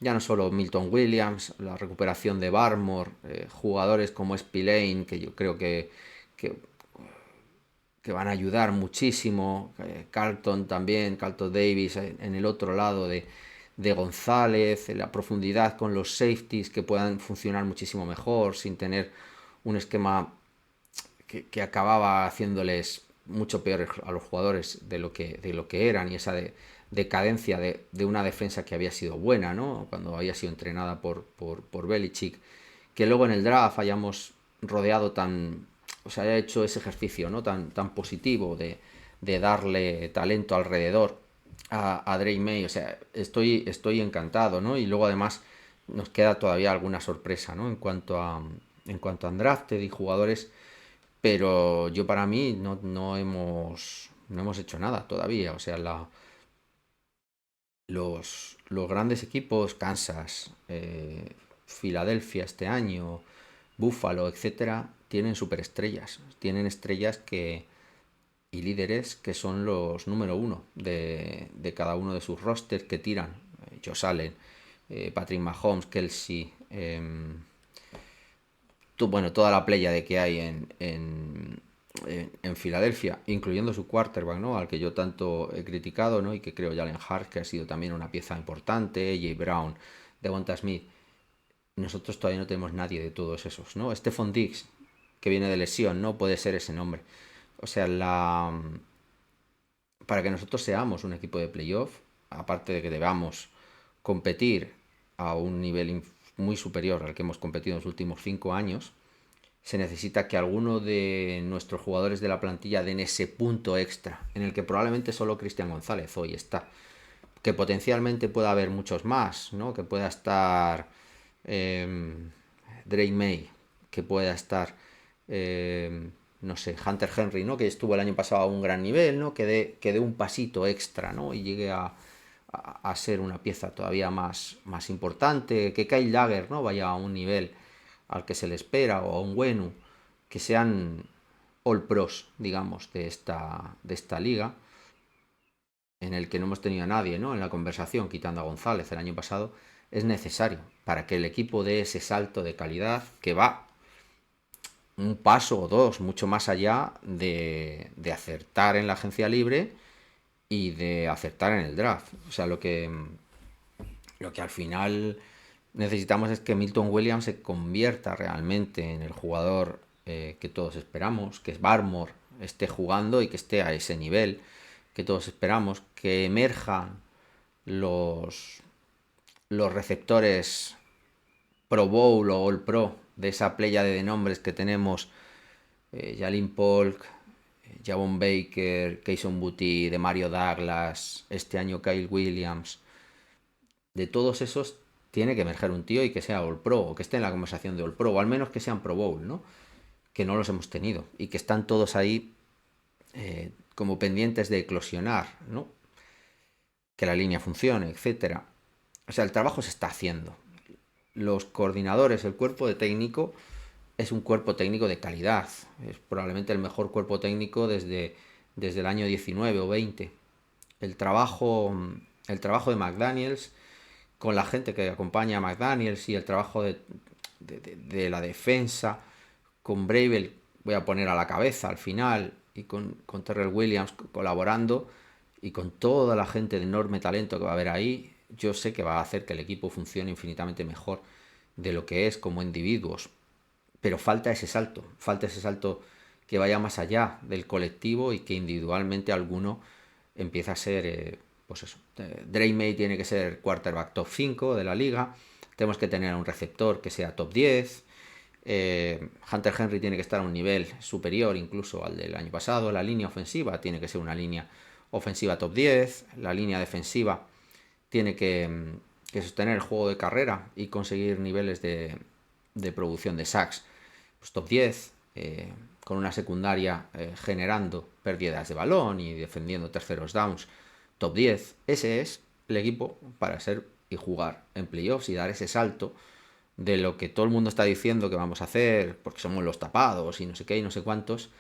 Milton Williams, la recuperación de Barmore, jugadores como Spillane, que yo creo que, que van a ayudar muchísimo, Carlton también, Carlton Davis en el otro lado de González, la profundidad con los safeties que puedan funcionar muchísimo mejor sin tener un esquema que acababa haciéndoles mucho peor a los jugadores de lo que eran, y esa decadencia de una defensa que había sido buena, ¿no? Cuando había sido entrenada por Belichick, que luego en el draft hayamos rodeado o sea, haya hecho ese ejercicio, ¿no? Tan positivo de darle talento alrededor a Drake May. O sea, estoy encantado, ¿no? Y luego además nos queda todavía alguna sorpresa, ¿no? En cuanto a undrafted y jugadores, pero yo para mí no hemos hecho nada todavía. O sea, los grandes equipos, Kansas, Filadelfia este año, Buffalo, etcétera, tienen superestrellas, tienen estrellas y líderes que son los número uno de cada uno de sus rosters que tiran. Josh Allen, Patrick Mahomes, Kelsey, bueno, toda la playa de que hay en Filadelfia, incluyendo su quarterback, ¿no? Al que yo tanto he criticado, ¿no? Y que creo Jalen Hurts, que ha sido también una pieza importante, Jay Brown, Devonta Smith. Nosotros todavía no tenemos nadie de todos esos, ¿no? Stephon Diggs, que viene de lesión, no puede ser ese nombre. O sea, para que nosotros seamos un equipo de playoff, aparte de que debamos competir a un nivel muy superior al que hemos competido en los últimos 5 años, se necesita que alguno de nuestros jugadores de la plantilla den ese punto extra, en el que probablemente solo Cristian González hoy está. Que potencialmente pueda haber muchos más, ¿no? Que pueda estar Drake May, que pueda estar, no sé, Hunter Henry, ¿no? Que estuvo el año pasado a un gran nivel, ¿no? Que dé un pasito extra, ¿no? Y llegue a ser una pieza todavía más importante, que Kyle Jagger, ¿no? Vaya a un nivel al que se le espera, o a un Wenu, que sean all pros, digamos, de esta liga, en el que no hemos tenido a nadie, ¿no? En la conversación, quitando a González el año pasado, es necesario para que el equipo dé ese salto de calidad que va un paso o dos mucho más allá de acertar en la agencia libre y de acertar en el draft. O sea, lo que al final necesitamos es que Milton Williams se convierta realmente en el jugador que todos esperamos, que es Barmore, esté jugando y que esté a ese nivel que todos esperamos, que emerjan los, los receptores Pro Bowl o All Pro de esa playa de nombres que tenemos, Jalin Polk, Javon Baker, Kayson Boutte, de Mario Douglas, este año Kyle Williams. De todos esos tiene que emerger un tío y que sea All Pro, o que esté en la conversación de All Pro, o al menos que sean Pro Bowl, ¿no? Que no los hemos tenido y que están todos ahí como pendientes de eclosionar, ¿no? Que la línea funcione, etcétera. O sea, el trabajo se está haciendo. Los coordinadores, el cuerpo de técnico es un cuerpo técnico de calidad. Es probablemente el mejor cuerpo técnico desde el año 19 o 20. El trabajo, el trabajo de McDaniels con la gente que acompaña a McDaniels y el trabajo de la defensa con Bravel, voy a poner a la cabeza al final, y con Terrell Williams colaborando, y con toda la gente de enorme talento que va a haber ahí, yo sé que va a hacer que el equipo funcione infinitamente mejor de lo que es como individuos. Pero falta ese salto que vaya más allá del colectivo y que individualmente alguno empiece a ser, pues eso. Drake May tiene que ser quarterback top 5 de la liga, tenemos que tener un receptor que sea top 10, Hunter Henry tiene que estar a un nivel superior incluso al del año pasado, la línea ofensiva tiene que ser una línea ofensiva top 10, la línea defensiva tiene que sostener el juego de carrera y conseguir niveles de producción de sacks pues top 10, con una secundaria generando pérdidas de balón y defendiendo terceros downs, top 10, ese es el equipo para ser y jugar en playoffs y dar ese salto de lo que todo el mundo está diciendo que vamos a hacer, porque somos los tapados y no sé qué y no sé cuántos,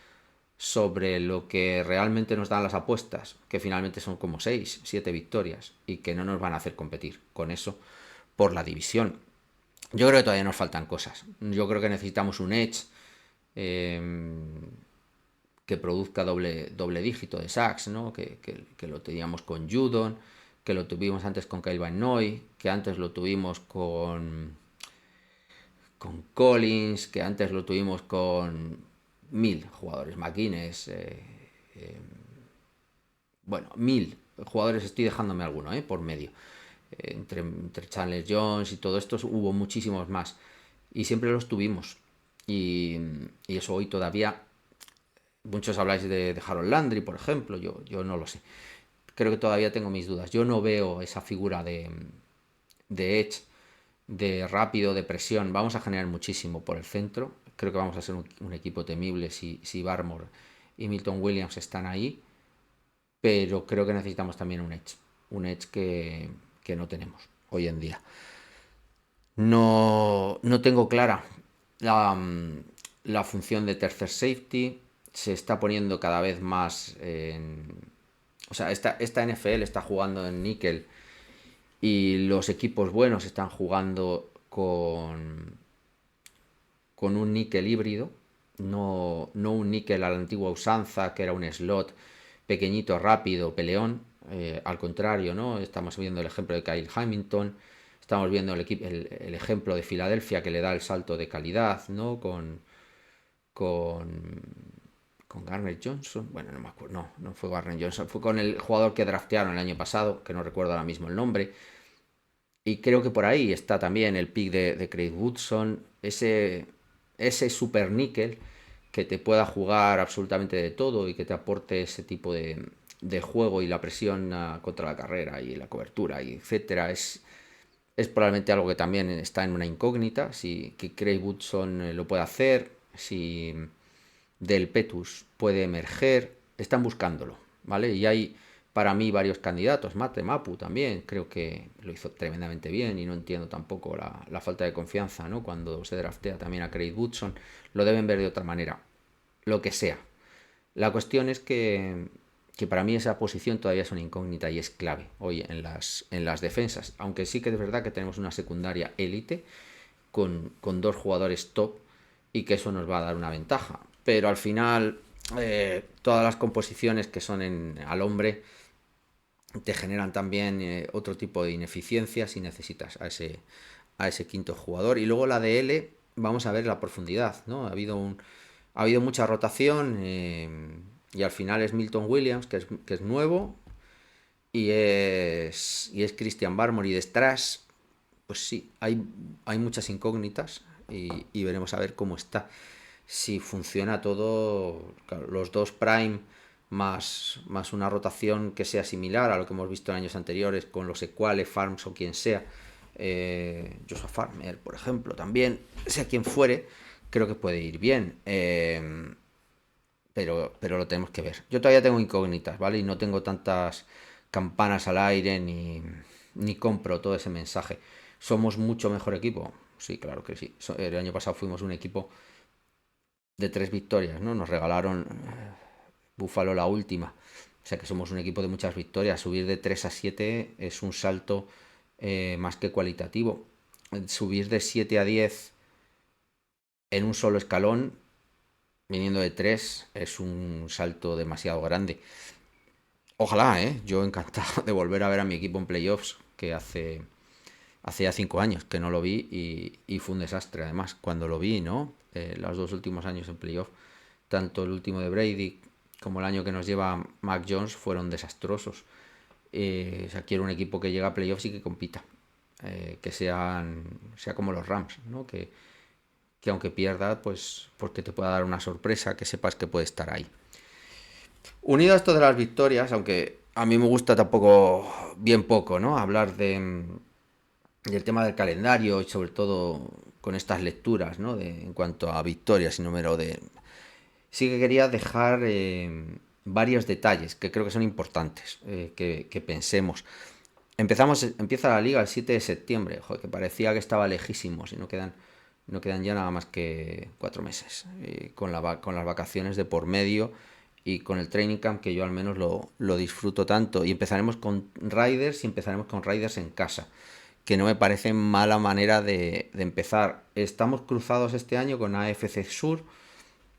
sobre lo que realmente nos dan las apuestas, que finalmente son como 6, 7 victorias y que no nos van a hacer competir con eso por la división. Yo creo que todavía nos faltan cosas. Yo creo que necesitamos un edge eh, que produzca doble dígito de sacks, ¿no? Que lo teníamos con Judon, que lo tuvimos antes con Kyle Van Noy, que antes lo tuvimos con Collins, que antes lo tuvimos con 1000 jugadores, McGuinness, bueno, 1000 jugadores, estoy dejándome alguno, por medio. Entre Chandler Jones y todo esto hubo muchísimos más. Y siempre los tuvimos. Y eso hoy todavía. Muchos habláis de Harold Landry, por ejemplo. Yo no lo sé. Creo que todavía tengo mis dudas. Yo no veo esa figura de edge, de rápido, de presión. Vamos a generar muchísimo por el centro. Creo que vamos a ser un equipo temible si Barmore y Milton Williams están ahí. Pero creo que necesitamos también un edge. Un edge que no tenemos hoy en día. No tengo clara la, la función de tercer safety. Se está poniendo cada vez más en... O sea, esta NFL está jugando en níquel y los equipos buenos están jugando con un níquel híbrido, no un níquel a la antigua usanza, que era un slot pequeñito, rápido, peleón. Al contrario, ¿no? Estamos viendo el ejemplo de Kyle Hamilton, estamos viendo el ejemplo de Filadelfia, que le da el salto de calidad, ¿no? Con Garner Johnson, bueno, no me acuerdo, no fue Garner Johnson, fue con el jugador que draftearon el año pasado, que no recuerdo ahora mismo el nombre. Y creo que por ahí está también el pick de Craig Woodson, ese super níquel que te pueda jugar absolutamente de todo y que te aporte ese tipo de juego y la presión contra la carrera y la cobertura, y etcétera. Es probablemente algo que también está en una incógnita, si que Craig Woodson lo puede hacer, si Del Petus puede emerger, están buscándolo, ¿vale? Y hay para mí varios candidatos, Mate Mapu también, creo que lo hizo tremendamente bien y no entiendo tampoco la falta de confianza, ¿no? Cuando se draftea también a Craig Woodson, lo deben ver de otra manera, lo que sea. La cuestión es que para mí esa posición todavía es una incógnita y es clave hoy en las defensas, aunque sí que es verdad que tenemos una secundaria élite con dos jugadores top y que eso nos va a dar una ventaja. Pero al final, todas las composiciones que son al hombre te generan también otro tipo de ineficiencias y necesitas a ese quinto jugador. Y luego la DL, vamos a ver la profundidad, ¿no? Ha habido mucha rotación y al final es Milton Williams, que es nuevo, y es Christian Barmore, y detrás pues sí, hay muchas incógnitas y veremos a ver cómo está. Si funciona todo, claro, los dos Prime más una rotación que sea similar a lo que hemos visto en años anteriores con los Equale, Farms o quien sea, Joshua Farmer, por ejemplo, también, sea quien fuere, creo que puede ir bien. Pero lo tenemos que ver. Yo todavía tengo incógnitas, ¿vale? Y no tengo tantas campanas al aire ni compro todo ese mensaje. ¿Somos mucho mejor equipo? Sí, claro que sí. El año pasado fuimos un equipo de 3 victorias, ¿no? Nos regalaron Buffalo la última. O sea que somos un equipo de muchas victorias. Subir de 3 a 7 es un salto más que cualitativo. Subir de 7 a 10 en un solo escalón, viniendo de 3, es un salto demasiado grande. Ojalá, yo encantado de volver a ver a mi equipo en playoffs, que hace ya 5 años que no lo vi y fue un desastre además cuando lo vi, ¿no? Los 2 últimos años en playoff, tanto el último de Brady como el año que nos lleva Mac Jones fueron desastrosos. O sea, quiero un equipo que llegue a playoffs y que compita, que sea como los Rams, ¿no? Que aunque pierda, pues porque te pueda dar una sorpresa, que sepas que puede estar ahí. Unido a esto de las victorias, aunque a mí me gusta tampoco bien poco, ¿no? Hablar del tema del calendario y sobre todo con estas lecturas, ¿no? En cuanto a victorias y número de... sí que quería dejar varios detalles que creo que son importantes que pensemos. Empieza la liga el 7 de septiembre, joder, que parecía que estaba lejísimos y no quedan ya nada más que 4 meses, con las vacaciones de por medio y con el training camp que yo al menos lo disfruto tanto. Y empezaremos con Riders y empezaremos con Riders en casa, que no me parece mala manera de empezar. Estamos cruzados este año con AFC Sur,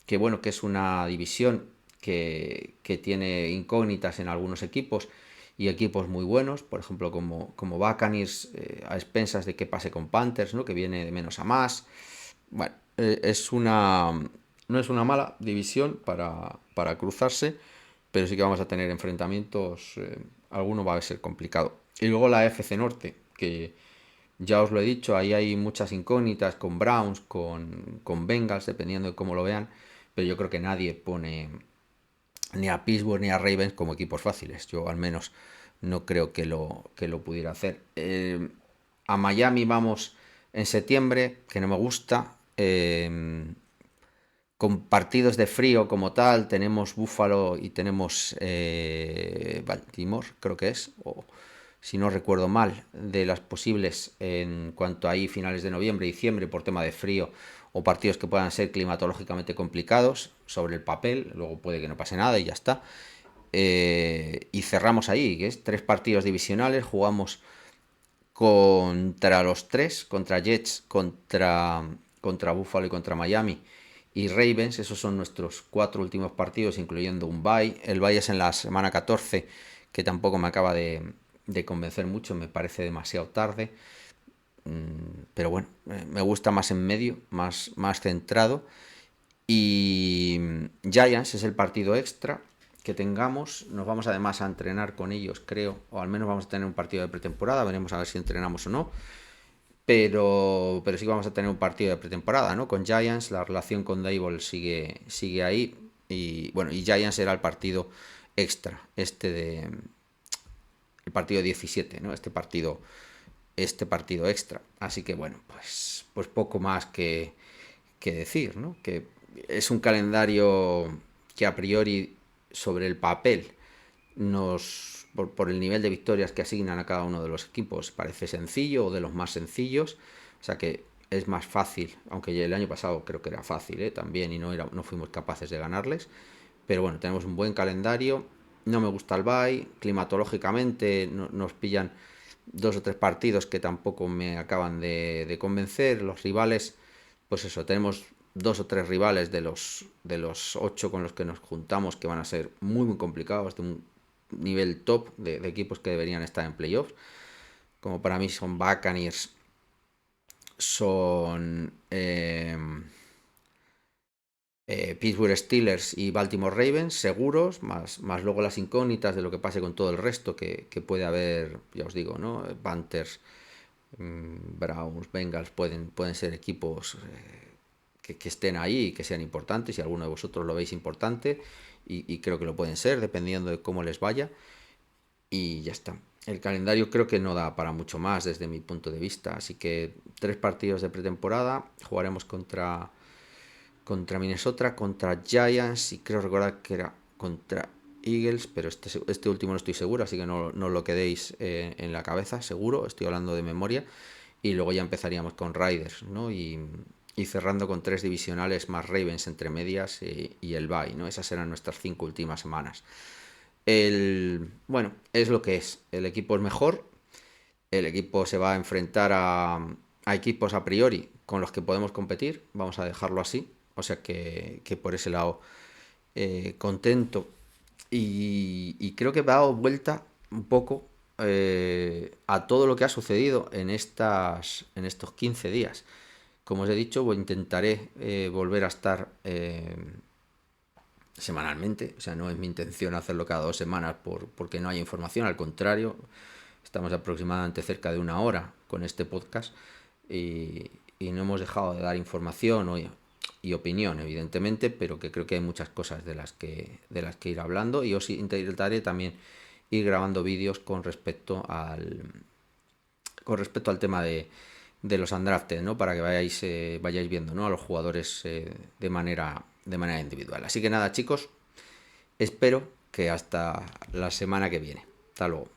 que bueno, que es una división que tiene incógnitas en algunos equipos y equipos muy buenos, por ejemplo como Buccaneers, a expensas de qué pase con Panthers, ¿no? Que viene de menos a más. Bueno, no es una mala división para cruzarse, pero sí que vamos a tener enfrentamientos, alguno va a ser complicado. Y luego la FC Norte, que ya os lo he dicho, ahí hay muchas incógnitas con Browns, con Bengals, dependiendo de cómo lo vean, pero yo creo que nadie pone ni a Pittsburgh ni a Ravens como equipos fáciles. Yo al menos no creo que lo pudiera hacer. A Miami vamos en septiembre, que no me gusta. Con partidos de frío como tal, tenemos Buffalo y tenemos Baltimore, creo que es, o si no recuerdo mal, de las posibles en cuanto a ahí finales de noviembre, diciembre, por tema de frío o partidos que puedan ser climatológicamente complicados sobre el papel, luego puede que no pase nada y ya está. Y cerramos ahí, que es 3 partidos divisionales, jugamos contra los 3, contra Jets, contra Buffalo y contra Miami y Ravens. Esos son nuestros 4 últimos partidos, incluyendo un bye. El bye es en la semana 14, que tampoco me acaba de convencer mucho, me parece demasiado tarde. Pero bueno, me gusta más en medio, más centrado. Y Giants es el partido extra que tengamos. Nos vamos además a entrenar con ellos, creo, o al menos vamos a tener un partido de pretemporada. Veremos a ver si entrenamos o no. Pero sí que vamos a tener un partido de pretemporada, ¿no? Con Giants, la relación con Dable sigue ahí. Y bueno, y Giants era el partido extra, el partido 17, ¿no? Este partido extra. Así que bueno, pues poco más que decir, ¿no? Que es un calendario que a priori sobre el papel por el nivel de victorias que asignan a cada uno de los equipos parece sencillo o de los más sencillos, o sea que es más fácil, aunque el año pasado creo que era fácil también y no fuimos capaces de ganarles, pero bueno, tenemos un buen calendario. No me gusta el bye, climatológicamente nos pillan 2 o 3 partidos que tampoco me acaban de convencer. Los rivales, pues eso, tenemos 2 o 3 rivales de los 8 con los que nos juntamos que van a ser muy, muy complicados, de un nivel top de equipos que deberían estar en playoffs. Como para mí son Buccaneers, son Pittsburgh Steelers y Baltimore Ravens, seguros, más luego las incógnitas de lo que pase con todo el resto que puede haber, ya os digo, ¿no? Panthers, Browns, Bengals pueden ser equipos que estén ahí y que sean importantes, si alguno de vosotros lo veis importante, y creo que lo pueden ser, dependiendo de cómo les vaya, y ya está. El calendario creo que no da para mucho más desde mi punto de vista, así que 3 partidos de pretemporada, jugaremos contra Minnesota, contra Giants y creo recordar que era contra Eagles, pero este último no estoy seguro, así que no lo quedéis en la cabeza, seguro, estoy hablando de memoria. Y luego ya empezaríamos con Riders, ¿no? Y cerrando con 3 divisionales más Ravens entre medias y el bye, ¿no? Esas eran nuestras 5 últimas semanas. Bueno, es lo que es. El equipo es mejor. El equipo se va a enfrentar a equipos a priori con los que podemos competir. Vamos a dejarlo así. O sea que por ese lado contento. Y creo que me ha dado vuelta un poco a todo lo que ha sucedido en estos 15 días. Como os he dicho, intentaré volver a estar semanalmente. O sea, no es mi intención hacerlo cada 2 semanas porque no hay información. Al contrario, estamos aproximadamente cerca de 1 hora con este podcast y no hemos dejado de dar información y opinión, evidentemente, pero que creo que hay muchas cosas de las que ir hablando y os intentaré también ir grabando vídeos con respecto al tema de los undrafted, ¿no? Para que vayáis viendo, ¿no? A los jugadores de manera de manera individual. Así que nada, chicos, espero que hasta la semana que viene. Hasta luego.